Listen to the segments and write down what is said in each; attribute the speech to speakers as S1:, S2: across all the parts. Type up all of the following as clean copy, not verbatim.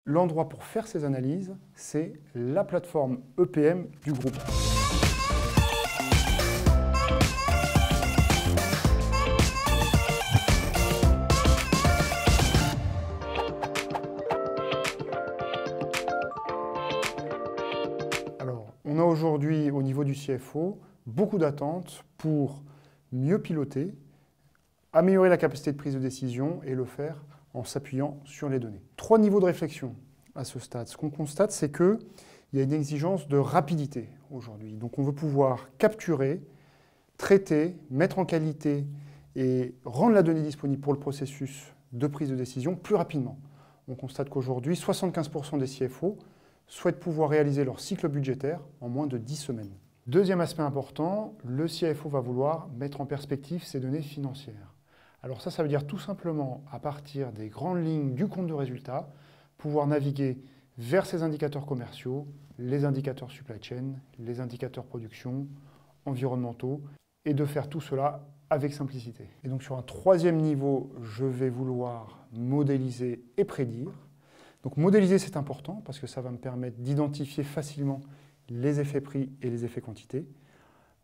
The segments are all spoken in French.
S1: L'endroit pour faire ces analyses, c'est la plateforme EPM du groupe. Alors, on a aujourd'hui, au niveau du CFO, beaucoup d'attentes pour mieux piloter, améliorer la capacité de prise de décision et le faire en s'appuyant sur les données. 3 niveaux de réflexion à ce stade. Ce qu'on constate, c'est qu'il y a une exigence de rapidité aujourd'hui. Donc on veut pouvoir capturer, traiter, mettre en qualité et rendre la donnée disponible pour le processus de prise de décision plus rapidement. On constate qu'aujourd'hui, 75% des CFO souhaitent pouvoir réaliser leur cycle budgétaire en moins de 10 semaines. Deuxième aspect important, le CFO va vouloir mettre en perspective ses données financières. Alors ça veut dire tout simplement, à partir des grandes lignes du compte de résultat, pouvoir naviguer vers ces indicateurs commerciaux, les indicateurs supply chain, les indicateurs production, environnementaux, et de faire tout cela avec simplicité. Et donc sur un troisième niveau, je vais vouloir modéliser et prédire. Donc modéliser, c'est important parce que ça va me permettre d'identifier facilement les effets prix et les effets quantité.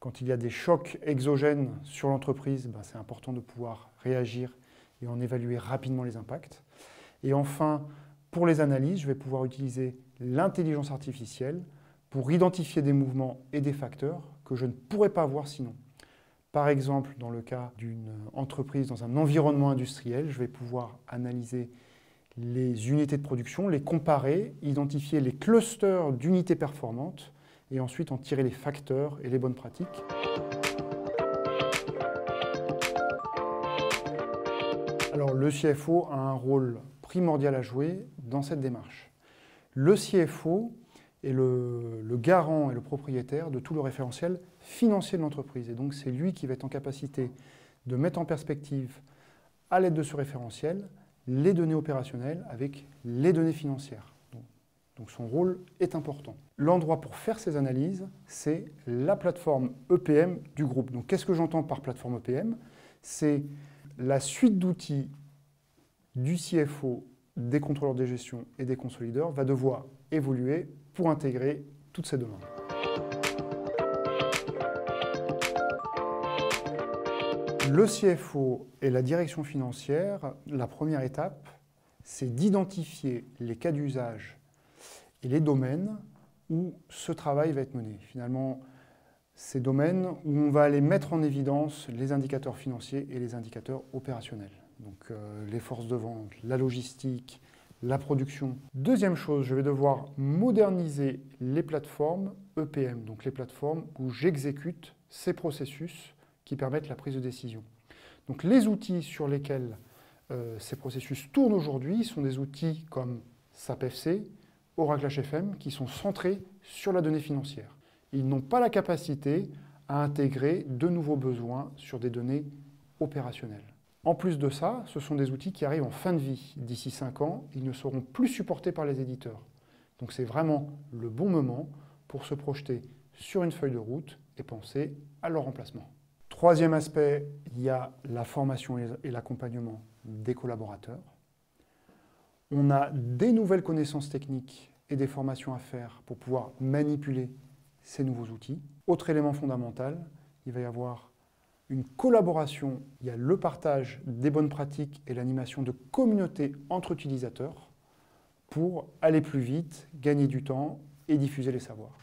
S1: Quand il y a des chocs exogènes sur l'entreprise, c'est important de pouvoir réagir et en évaluer rapidement les impacts. Et enfin, pour les analyses, je vais pouvoir utiliser l'intelligence artificielle pour identifier des mouvements et des facteurs que je ne pourrais pas voir sinon. Par exemple, dans le cas d'une entreprise dans un environnement industriel, je vais pouvoir analyser les unités de production, les comparer, identifier les clusters d'unités performantes et ensuite en tirer les facteurs et les bonnes pratiques. Alors le CFO a un rôle primordial à jouer dans cette démarche. Le CFO est le garant et le propriétaire de tout le référentiel financier de l'entreprise. Et donc c'est lui qui va être en capacité de mettre en perspective, à l'aide de ce référentiel, les données opérationnelles avec les données financières. Donc son rôle est important. L'endroit pour faire ces analyses, c'est la plateforme EPM du groupe. Donc qu'est-ce que j'entends par plateforme EPM? C'est la suite d'outils du CFO, des contrôleurs de gestion et des consolideurs va devoir évoluer pour intégrer toutes ces demandes. Le CFO et la direction financière, la première étape, c'est d'identifier les cas d'usage et les domaines où ce travail va être mené. Finalement, ces domaines où on va aller mettre en évidence les indicateurs financiers et les indicateurs opérationnels. Donc les forces de vente, la logistique, la production. Deuxième chose, je vais devoir moderniser les plateformes EPM, donc les plateformes où j'exécute ces processus qui permettent la prise de décision. Donc les outils sur lesquels ces processus tournent aujourd'hui sont des outils comme SAP FC, Oracle HFM, qui sont centrés sur la donnée financière. Ils n'ont pas la capacité à intégrer de nouveaux besoins sur des données opérationnelles. En plus de ça, ce sont des outils qui arrivent en fin de vie. D'ici 5 ans, ils ne seront plus supportés par les éditeurs. Donc c'est vraiment le bon moment pour se projeter sur une feuille de route et penser à leur remplacement. Troisième aspect, il y a la formation et l'accompagnement des collaborateurs. On a des nouvelles connaissances techniques et des formations à faire pour pouvoir manipuler ces nouveaux outils. Autre élément fondamental, il va y avoir une collaboration, il y a le partage des bonnes pratiques et l'animation de communautés entre utilisateurs pour aller plus vite, gagner du temps et diffuser les savoirs.